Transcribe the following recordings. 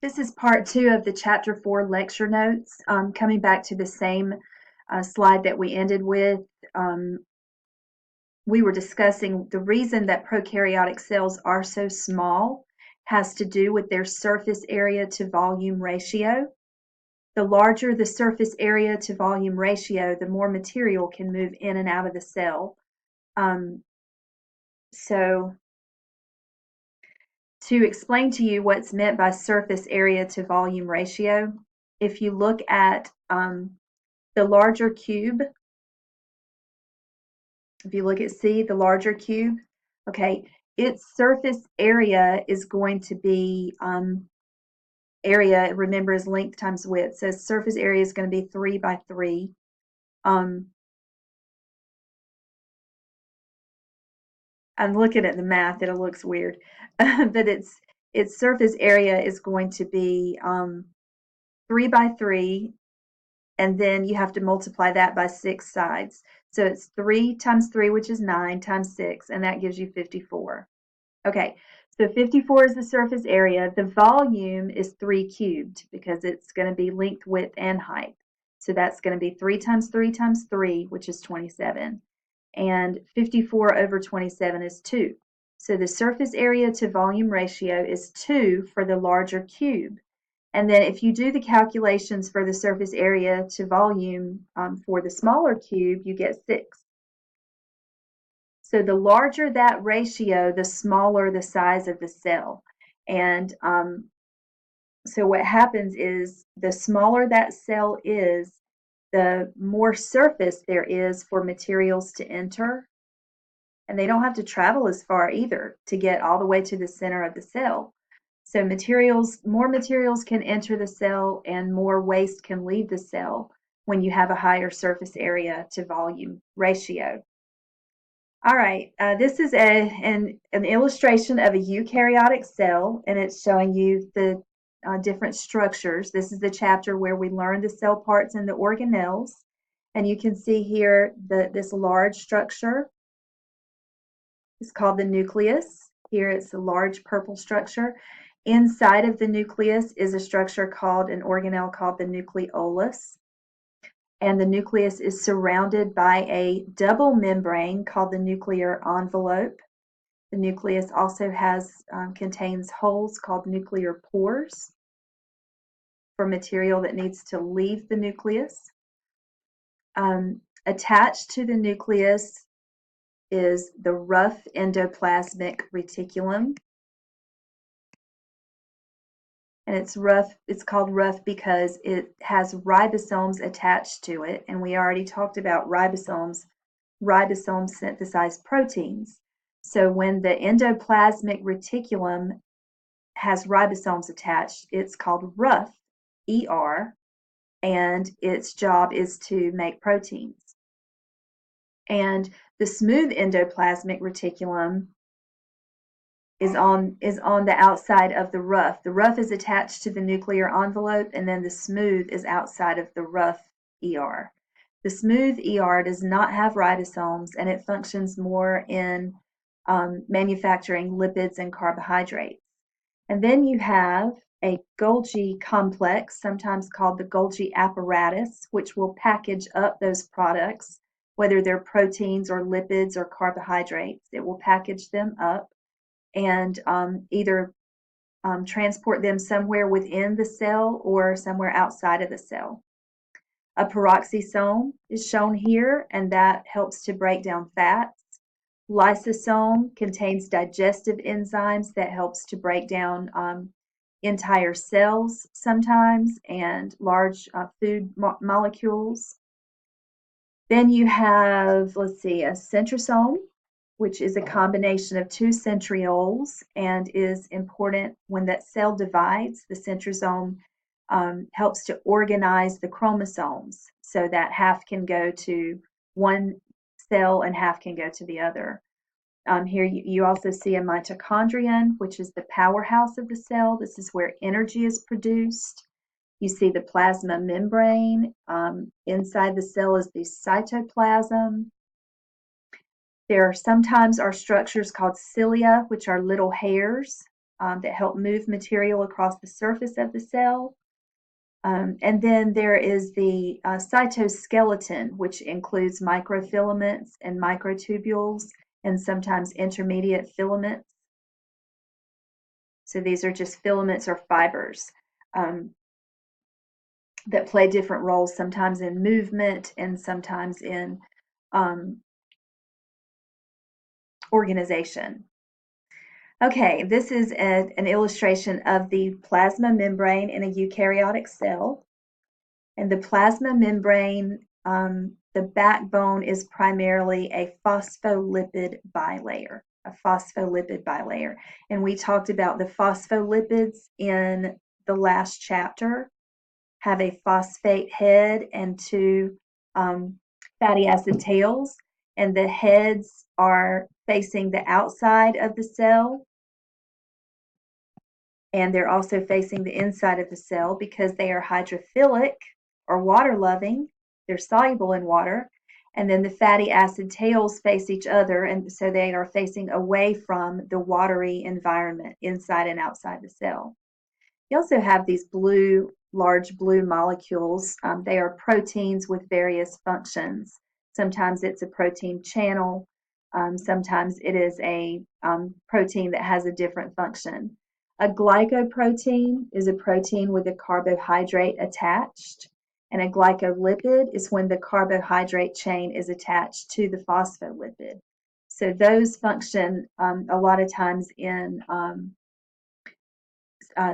This is part 2 of the Chapter 4 lecture notes. Coming back to the same slide that we ended with, we were discussing the reason that prokaryotic cells are so small has to do with their surface area to volume ratio. The larger the surface area to volume ratio, the more material can move in and out of the cell. So to explain to you what's meant by surface area to volume ratio, if you look at the larger cube, if you look at C, the larger cube, okay, its surface area is going to be area, remember, is length times width. So surface area is going to be 3 by 3. I'm looking at the math, it looks weird, but its surface area is going to be 3 by 3, and then you have to multiply that by 6 sides. So it's 3 times 3, which is 9, times 6, and that gives you 54. Okay, so 54 is the surface area. The volume is 3 cubed because it's going to be length, width, and height. So that's going to be 3 times 3 times 3, which is 27. And 54 over 27 is 2. So the surface area to volume ratio is 2 for the larger cube. And then if you do the calculations for the surface area to volume for the smaller cube, you get 6. So the larger that ratio, the smaller the size of the cell. And so what happens is the smaller that cell is, the more surface there is for materials to enter. And they don't have to travel as far either to get all the way to the center of the cell. So more materials can enter the cell and more waste can leave the cell when you have a higher surface area to volume ratio. All right, this is an illustration of a eukaryotic cell, and it's showing you the different structures. This is the chapter where we learn the cell parts and the organelles. And you can see here this large structure is called the nucleus. Here it's a large purple structure. Inside of the nucleus is a structure called an organelle called the nucleolus. And the nucleus is surrounded by a double membrane called the nuclear envelope. The nucleus also contains holes called nuclear pores for material that needs to leave the nucleus. Attached to the nucleus is the rough endoplasmic reticulum. And it's called rough because it has ribosomes attached to it, and we already talked about ribosomes. Ribosomes synthesize proteins. So when the endoplasmic reticulum has ribosomes attached, it's called rough, ER, and its job is to make proteins. And the smooth endoplasmic reticulum is on the outside of the rough. The rough is attached to the nuclear envelope, and then the smooth is outside of the rough ER. The smooth ER does not have ribosomes, and it functions more in manufacturing lipids and carbohydrates. And then you have a Golgi complex, sometimes called the Golgi apparatus, which will package up those products, whether they're proteins or lipids or carbohydrates. It will package them up and either transport them somewhere within the cell or somewhere outside of the cell. A peroxisome is shown here, and that helps to break down fats. Lysosome contains digestive enzymes that helps to break down entire cells sometimes and large food molecules. Then you have, let's see, a centrosome, which is a combination of two centrioles and is important when that cell divides. The centrosome helps to organize the chromosomes so that half can go to one cell and half can go to the other. Here you also see a mitochondrion, which is the powerhouse of the cell. This is where energy is produced. You see the plasma membrane. Inside the cell is the cytoplasm. There sometimes are structures called cilia, which are little hairs that help move material across the surface of the cell. And then there is the cytoskeleton, which includes microfilaments and microtubules and sometimes intermediate filaments. So these are just filaments or fibers that play different roles, sometimes in movement and sometimes in organization. Okay, this is an illustration of the plasma membrane in a eukaryotic cell. And the plasma membrane, the backbone is primarily a phospholipid bilayer, And we talked about the phospholipids in the last chapter, have a phosphate head and two fatty acid tails. And the heads are facing the outside of the cell. And they're also facing the inside of the cell because they are hydrophilic or water-loving. They're soluble in water. And then the fatty acid tails face each other, and so they are facing away from the watery environment inside and outside the cell. You also have these large blue molecules. They are proteins with various functions. Sometimes it's a protein channel. Sometimes it is a protein that has a different function. A glycoprotein is a protein with a carbohydrate attached, and a glycolipid is when the carbohydrate chain is attached to the phospholipid. So those function a lot of times in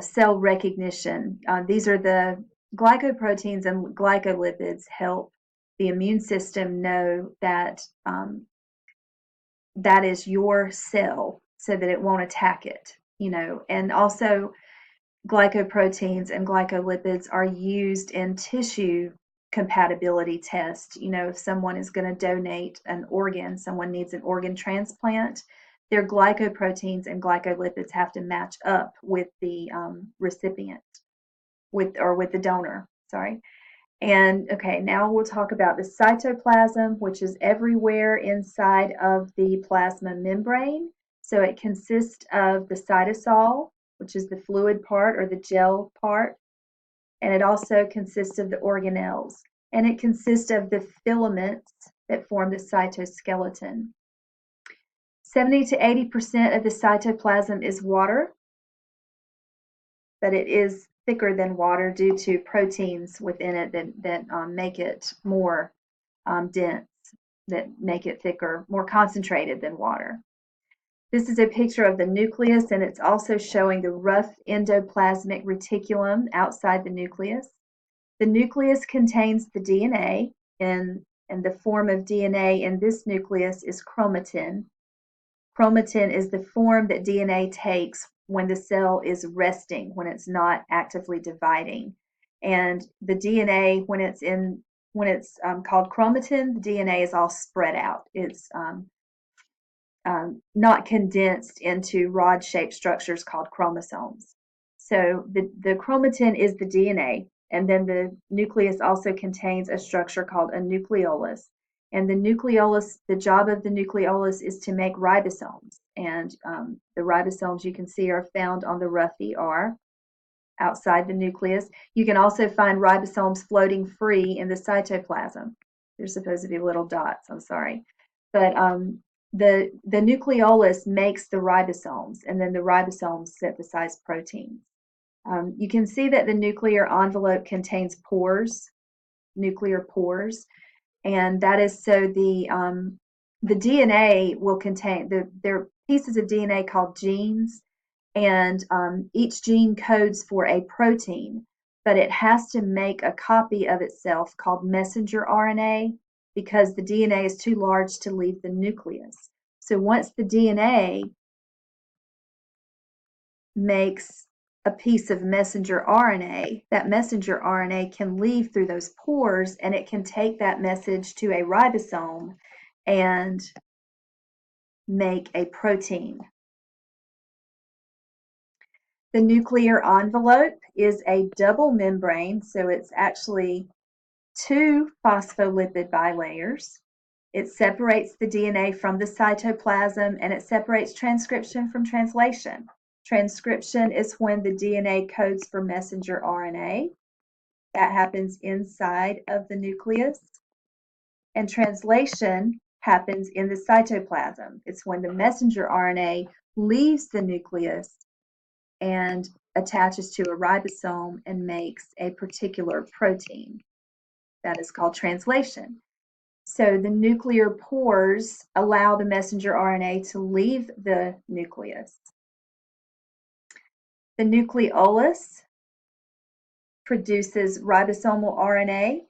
cell recognition. These are the glycoproteins and glycolipids help the immune system know that that is your cell so that it won't attack it, and also glycoproteins and glycolipids are used in tissue compatibility tests. If someone is going to donate an organ, someone needs an organ transplant, their glycoproteins and glycolipids have to match up with the recipient, with the donor, sorry. And okay, now we'll talk about the cytoplasm, which is everywhere inside of the plasma membrane. So it consists of the cytosol, which is the fluid part or the gel part, and it also consists of the organelles, and it consists of the filaments that form the cytoskeleton. 70 to 80% of the cytoplasm is water, but it is thicker than water due to proteins within it that make it more dense, that make it thicker, more concentrated than water. This is a picture of the nucleus, and it's also showing the rough endoplasmic reticulum outside the nucleus. The nucleus contains the DNA, and the form of DNA in this nucleus is chromatin. Chromatin is the form that DNA takes when the cell is resting, when it's not actively dividing. And the DNA, when it's called chromatin, the DNA is all spread out. It's not condensed into rod-shaped structures called chromosomes. So the chromatin is the DNA, and then the nucleus also contains a structure called a nucleolus. And the job of the nucleolus is to make ribosomes. And the ribosomes you can see are found on the rough ER outside the nucleus. You can also find ribosomes floating free in the cytoplasm. They're supposed to be little dots, I'm sorry. But the nucleolus makes the ribosomes, and then the ribosomes synthesize proteins. You can see that the nuclear envelope contains pores, nuclear pores, and that is so the DNA will contain, there are pieces of DNA called genes, and each gene codes for a protein, but it has to make a copy of itself called messenger RNA because the DNA is too large to leave the nucleus. So once the DNA makes a piece of messenger RNA, that messenger RNA can leave through those pores, and it can take that message to a ribosome and make a protein. The nuclear envelope is a double membrane, so it's actually two phospholipid bilayers. It separates the DNA from the cytoplasm, and it separates transcription from translation. Transcription is when the DNA codes for messenger RNA. That happens inside of the nucleus. And translation happens in the cytoplasm. It's when the messenger RNA leaves the nucleus and attaches to a ribosome and makes a particular protein. That is called translation. So the nuclear pores allow the messenger RNA to leave the nucleus. The nucleolus produces ribosomal RNA,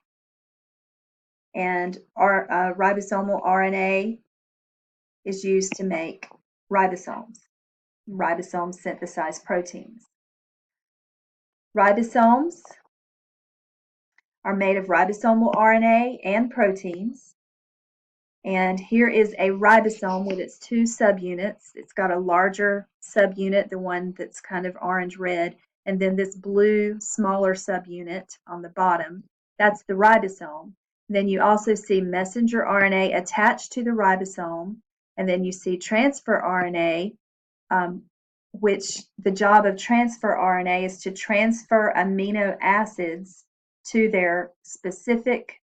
and ribosomal RNA is used to make ribosomes. Ribosomes synthesize proteins. Ribosomes are made of ribosomal RNA and proteins. And here is a ribosome with its two subunits. It's got a larger subunit, the one that's kind of orange-red, and then this blue, smaller subunit on the bottom. That's the ribosome. Then you also see messenger RNA attached to the ribosome, and then you see transfer RNA, which the job of transfer RNA is to transfer amino acids to their specific,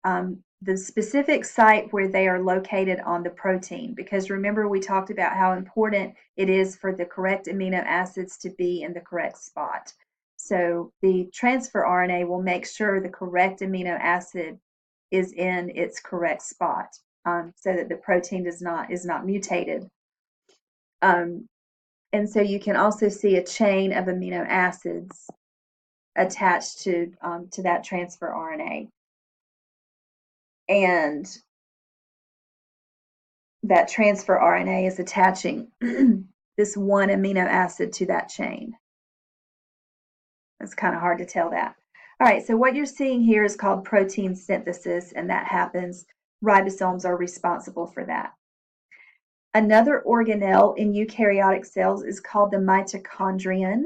the specific site where they are located on the protein. Because remember, we talked about how important it is for the correct amino acids to be in the correct spot. So the transfer RNA will make sure the correct amino acid is in its correct spot, so that the protein is not mutated. And so you can also see a chain of amino acids attached to that transfer RNA. And that transfer RNA is attaching this one amino acid to that chain. It's kind of hard to tell that. All right, so what you're seeing here is called protein synthesis, and that happens. Ribosomes are responsible for that. Another organelle in eukaryotic cells is called the mitochondrion.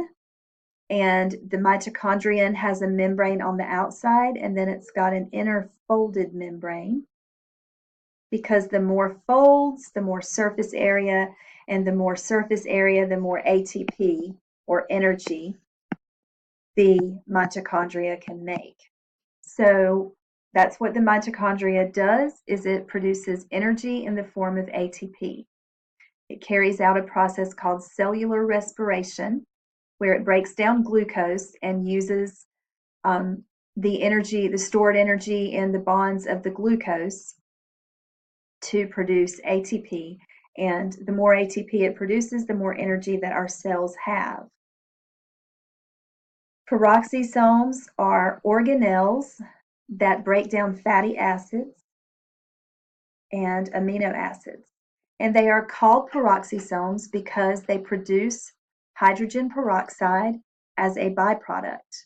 And the mitochondrion has a membrane on the outside, and then it's got an inner folded membrane. Because the more folds, the more surface area, and the more surface area, the more ATP, or energy, the mitochondria can make. So that's what the mitochondria does, is it produces energy in the form of ATP. It carries out a process called cellular respiration, where it breaks down glucose and uses the energy, the stored energy in the bonds of the glucose to produce ATP. And the more ATP it produces, the more energy that our cells have. Peroxisomes are organelles that break down fatty acids and amino acids. And they are called peroxisomes because they produce hydrogen peroxide as a byproduct.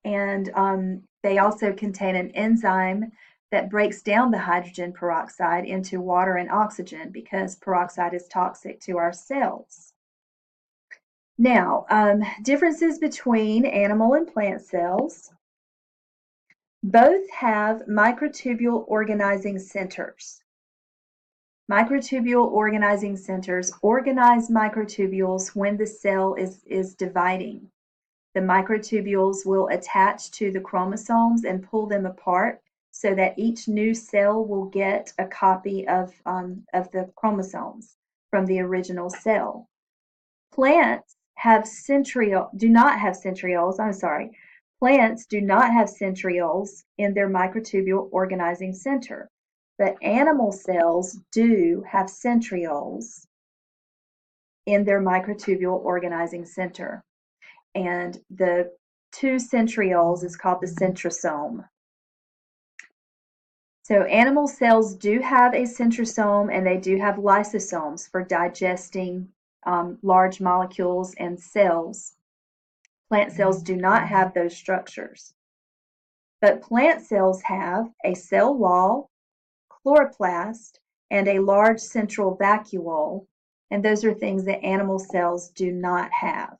And they also contain an enzyme that breaks down the hydrogen peroxide into water and oxygen, because peroxide is toxic to our cells. Now, differences between animal and plant cells. Both have microtubule organizing centers. Microtubule organizing centers organize microtubules when the cell is dividing. The microtubules will attach to the chromosomes and pull them apart so that each new cell will get a copy of the chromosomes from the original cell. Plants do not have centrioles. Plants do not have centrioles in their microtubule organizing center, but animal cells do have centrioles in their microtubule organizing center. And the two centrioles is called the centrosome. So animal cells do have a centrosome, and they do have lysosomes for digesting large molecules and cells. Plant cells do not have those structures. But plant cells have a cell wall, chloroplast, and a large central vacuole, and those are things that animal cells do not have.